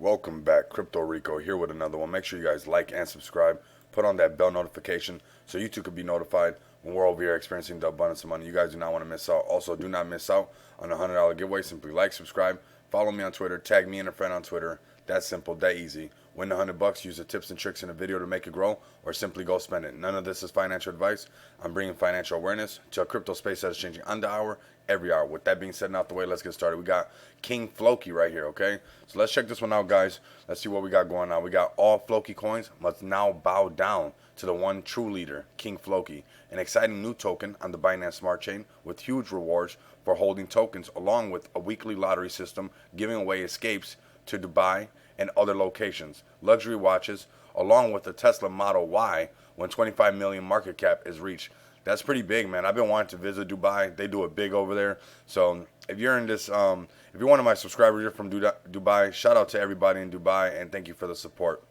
Welcome back, Crypto Rico here with another one. Make sure you guys like and subscribe. Put on that bell notification so you too could be notified when we're over here experiencing the abundance of money. You guys do not want to miss out. Also, do not miss out on the $100 giveaway. Simply like, subscribe, follow me on Twitter, tag me and a friend on Twitter. That simple, that easy. Win the $100, use the tips and tricks in the video to make it grow, or simply go spend it. None of this is financial advice. I'm bringing financial awareness to a crypto space that is changing on the hour, every hour. With that being said and out the way, let's get started. We got KingFloki right here, okay? So let's check this one out, guys. Let's see what we got going on. We got all Floki coins must now bow down to the one true leader, KingFloki, an exciting new token on the Binance Smart Chain with huge rewards for holding tokens, along with a weekly lottery system giving away escapes to Dubai and other locations, luxury watches, along with the Tesla Model Y when 25 million market cap is reached. That's pretty big, man. I've been wanting to visit Dubai. They do it big over there. So if you're in this, if you're one of my subscribers, you're from Dubai, shout out to everybody in Dubai and thank you for the support.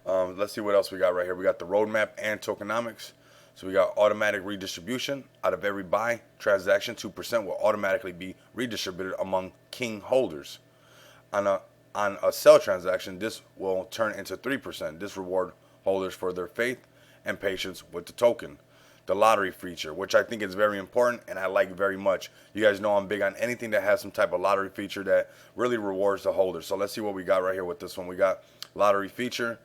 Let's see what else we got right here. We got the roadmap and tokenomics. So we got automatic redistribution. Out of every buy transaction, 2% will automatically be redistributed among King holders. On a sell transaction, this will turn into 3%. This reward holders for their faith and patience with the token. The lottery feature, which I think is very important and I like very much. You guys know I'm big on anything that has some type of lottery feature that really rewards the holder. So let's see what we got right here with this one. We got lottery feature,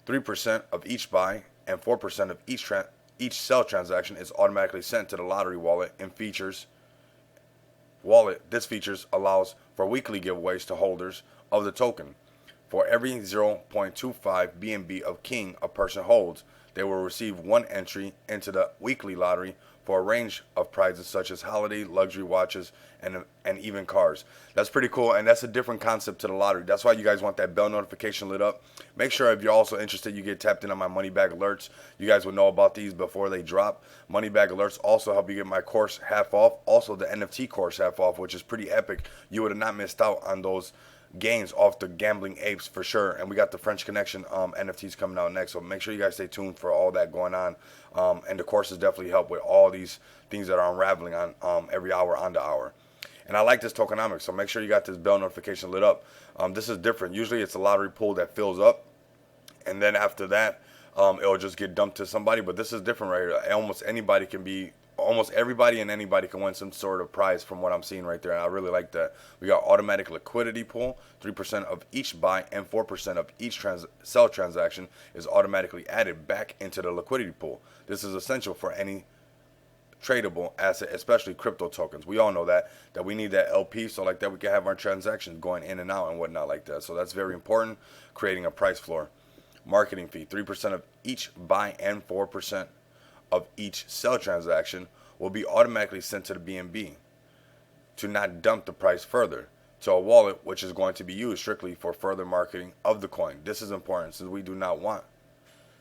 3% of each buy and 4% of each sell transaction is automatically sent to the lottery wallet and features This features allows for weekly giveaways to holders of the token. For every 0.25 BNB of King a person holds, they will receive one entry into the weekly lottery for a range of prizes such as holiday, luxury watches, and even cars. That's pretty cool, and that's a different concept to the lottery. That's why you guys want that bell notification lit up. Make sure if you're also interested, you get tapped in on my money bag alerts. You guys will know about these before they drop. Money bag alerts also help you get my course half off. Also the NFT course half off, which is pretty epic. You would have not missed out on those gains off the gambling apes for sure. And we got the French Connection NFTs coming out next, so make sure you guys stay tuned for all that going on. And the courses definitely help with all these things that are unraveling on every hour on the hour. And I like this tokenomics, so make sure you got this bell notification lit up. This is different. Usually it's a lottery pool that fills up, and then after that it'll just get dumped to somebody. But this is different right here. Almost everybody and anybody can win some sort of prize from what I'm seeing right there, and I really like that. We got automatic liquidity pool, 3% of each buy and 4% of each sell transaction is automatically added back into the liquidity pool. This is essential for any tradable asset, especially crypto tokens. We all know that we need that LP, so like that we can have our transactions going in and out and whatnot like that. So that's very important, creating a price floor. Marketing fee, 3% of each buy and 4% of each sell transaction will be automatically sent to the BNB to not dump the price further to a wallet, which is going to be used strictly for further marketing of the coin. This is important since we do not want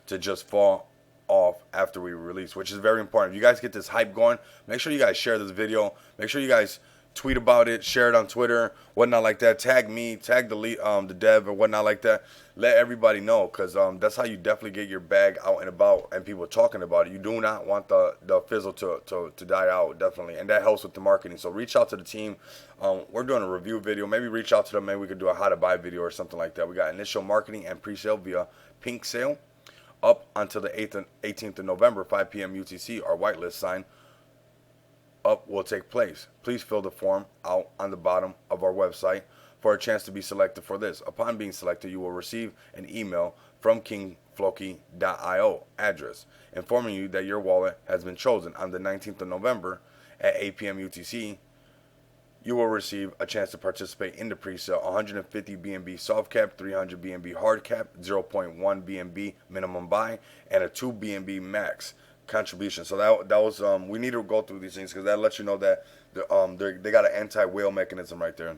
to just fall off after we release, which is very important. If you guys get this hype going, make sure you guys share this video. Make sure you guys tweet about it, share it on Twitter, whatnot like that. Tag me, tag the dev or whatnot like that. Let everybody know, because that's how you definitely get your bag out and about and people talking about it. You do not want the fizzle to die out, definitely, and that helps with the marketing. So reach out to the team. We're doing a review video. Maybe reach out to them. Maybe we could do a how to buy video or something like that. We got initial marketing and pre-sale via Pink Sale up until the 18th of November, 5 p.m. UTC. Our whitelist sign up will take place. Please fill the form out on the bottom of our website for a chance to be selected for this. Upon being selected, you will receive an email from KingFloki.io address informing you that your wallet has been chosen. On the 19th of November at 8 p.m. UTC, you will receive a chance to participate in the pre-sale. 150 BNB soft cap, 300 BNB hard cap, 0.1 BNB minimum buy, and a 2 BNB max contribution. So that was we need to go through these things because that lets you know that they got an anti-whale mechanism right there.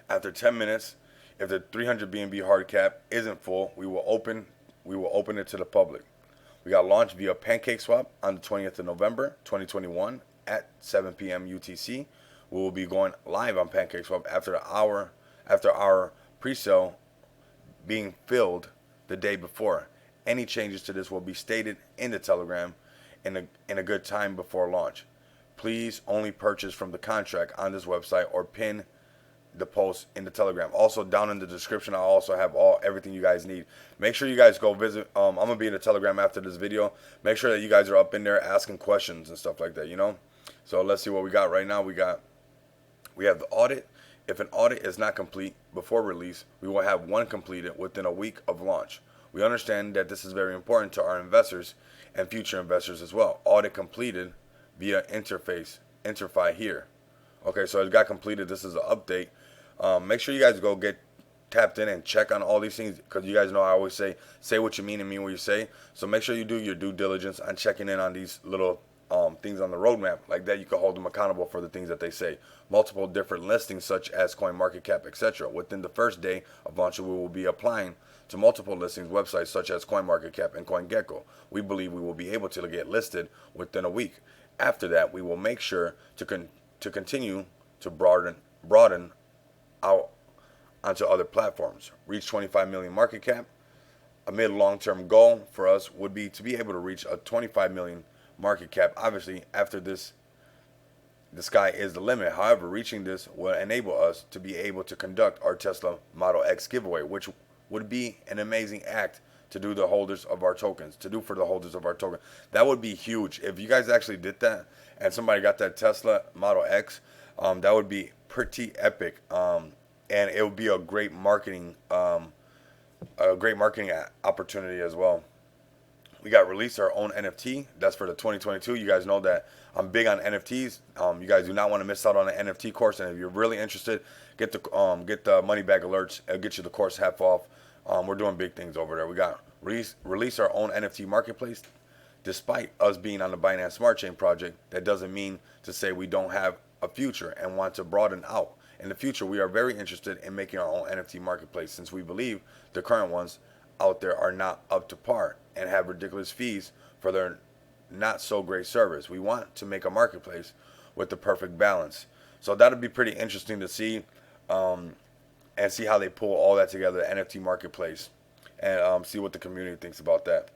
After 10 minutes, if the 300 BNB hard cap isn't full, we will open it to the public. We got launched via PancakeSwap on the 20th of November 2021 at 7 p.m. UTC. We will be going live on PancakeSwap after our pre-sale being filled the day before. Any changes to this will be stated in the Telegram in a good time before launch. Please only purchase from the contract on this website or pin the post in the Telegram. Also, down in the description, I also have everything you guys need. Make sure you guys go visit. I'm gonna be in the Telegram after this video. Make sure that you guys are up in there asking questions and stuff like that. You know. So let's see what we got right now. We have the audit. If an audit is not complete before release, we will have one completed within a week of launch. We understand that this is very important to our investors and future investors as well. Audit completed via interfi here. Okay, so it got completed. This is an update. Make sure you guys go get tapped in and check on all these things, because you guys know I always say what you mean and mean what you say. So make sure you do your due diligence on checking in on these little things on the roadmap. Like that, you can hold them accountable for the things that they say. Multiple different listings such as CoinMarketCap, etc. Within the first day of launch, we will be applying to multiple listings websites such as CoinMarketCap and CoinGecko. We believe we will be able to get listed within a week. After that, we will make sure to continue to broaden out onto other platforms. Reach 25 million market cap. A mid-long-term goal for us would be to be able to reach a 25 million market cap. Obviously, after this, the sky is the limit. However, reaching this will enable us to be able to conduct our Tesla Model X giveaway, which would be an amazing act to do the holders of our tokens, for the holders of our token. That would be huge. If you guys actually did that and somebody got that Tesla Model X, that would be pretty epic. And it would be a great marketing opportunity as well. We got released our own NFT. That's for the 2022. You guys know that I'm big on NFTs. You guys do not want to miss out on an NFT course. And if you're really interested, get the money back alerts. It'll get you the course half off. We're doing big things over there. We got release our own NFT marketplace. Despite us being on the Binance Smart Chain project, that doesn't mean to say we don't have a future and want to broaden out. In the future, we are very interested in making our own NFT marketplace, since we believe the current ones out there are not up to par and have ridiculous fees for their not so great service. We want to make a marketplace with the perfect balance. So that'll be pretty interesting to see, and see how they pull all that together, the NFT marketplace, and see what the community thinks about that.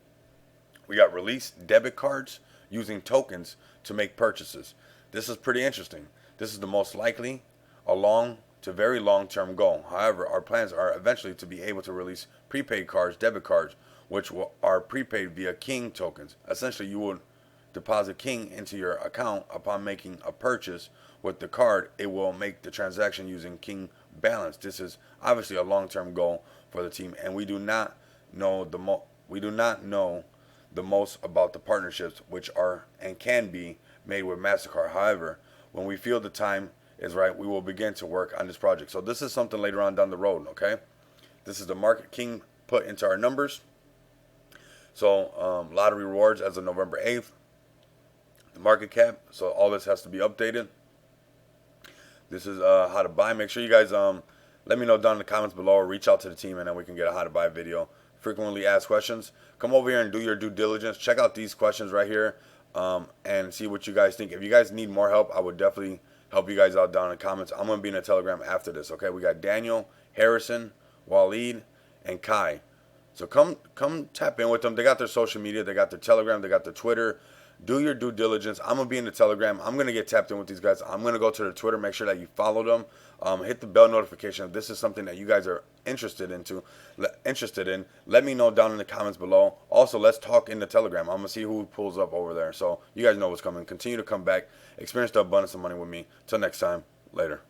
We got released debit cards using tokens to make purchases. This is pretty interesting. This is the most likely a long to very long-term goal. However, our plans are eventually to be able to release prepaid cards, debit cards, which are prepaid via King tokens. Essentially, you will deposit King into your account upon making a purchase. With the card, it will make the transaction using King balance. This is obviously a long-term goal for the team, and we do not know the most about the partnerships which are and can be made with MasterCard. However, when we feel the time is right, we will begin to work on this project. So this is something later on down the road, okay? This is the market King put into our numbers. So lottery rewards as of November 8th. The market cap. So all this has to be updated. This is how to buy. Make sure you guys let me know down in the comments below, or reach out to the team, and then we can get a how to buy video. Frequently asked questions. Come over here and do your due diligence. Check out these questions right here, and see what you guys think. If you guys need more help, I would definitely help you guys out down in the comments. I'm going to be in the Telegram after this, okay? We got Daniel, Harrison, Waleed, and Kai. So come tap in with them. They got their social media. They got their Telegram. They got their Twitter. Do your due diligence. I'm going to be in the Telegram. I'm going to get tapped in with these guys. I'm going to go to their Twitter. Make sure that you follow them. Hit the bell notification if this is something that you guys are interested in. Let me know down in the comments below. Also, let's talk in the Telegram. I'm going to see who pulls up over there. So you guys know what's coming. Continue to come back. Experience the abundance of money with me. Till next time. Later.